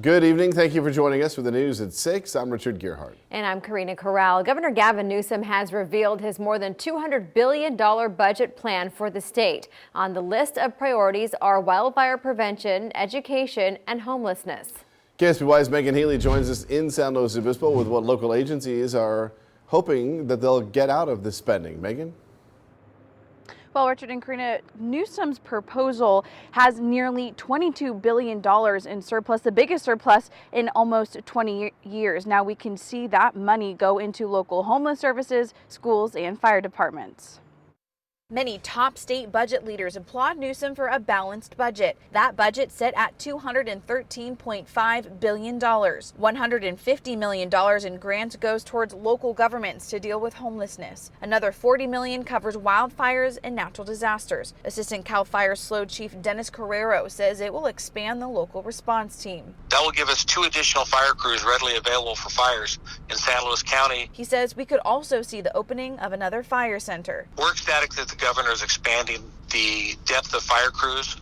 Good evening. Thank you for joining us for the news at 6. I'm Richard Gearhart. And I'm Karina Corral. Governor Gavin Newsom has revealed his more than $200 billion budget plan for the state. On the list of priorities are wildfire prevention, education, and homelessness. KSBY's Megan Healy joins us in San Luis Obispo with what local agencies are hoping that they'll get out of this spending. Megan? Well, Richard and Karina, Newsom's proposal has nearly $22 billion in surplus, the biggest surplus in almost 20 years. Now we can see that money go into local homeless services, schools, and fire departments. Many top state budget leaders applaud Newsom for a balanced budget. That budget set at $213.5 billion. $150 million in grants goes towards local governments to deal with homelessness. Another $40 million covers wildfires and natural disasters. Assistant CAL FIRE SLO Chief Dennis Carrero says it will expand the local response team. That will give us 2 additional fire crews readily available for fires in San Luis County. He says we could also see the opening of another fire center. We're ecstatic that the governor is expanding the depth of fire crews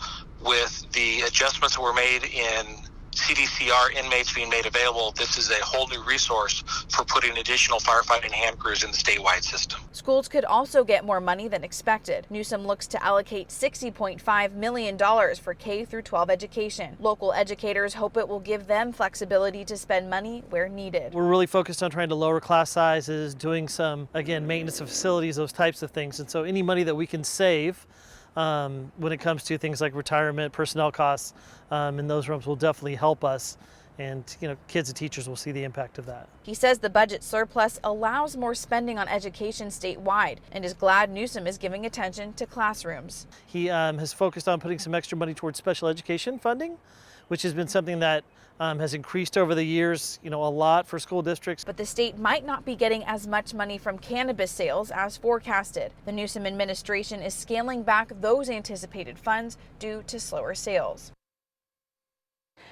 with the adjustments that were made in CDCR inmates being made available. This is a whole new resource for putting additional firefighting hand crews in the statewide system. Schools could also get more money than expected. Newsom looks to allocate $60.5 million for K through 12 education. Local educators hope it will give them flexibility to spend money where needed. We're really focused on trying to lower class sizes, doing some, again, maintenance of facilities, those types of things. And so any money that we can save when it comes to things like retirement, personnel costs in those rooms will definitely help us. And kids and teachers will see the impact of that. He says the budget surplus allows more spending on education statewide and is glad Newsom is giving attention to classrooms. He has focused on putting some extra money towards special education funding, which has been something that has increased over the years, a lot for school districts. But the state might not be getting as much money from cannabis sales as forecasted. The Newsom administration is scaling back those anticipated funds due to slower sales.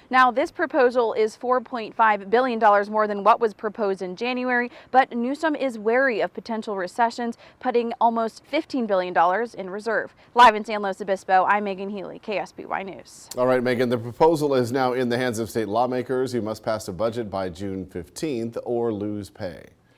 Now, this proposal is $4.5 billion more than what was proposed in January, but Newsom is wary of potential recessions, putting almost $15 billion in reserve. Live in San Luis Obispo, I'm Megan Healy, KSBY News. All right, Megan, the proposal is now in the hands of state lawmakers who must pass a budget by June 15th or lose pay.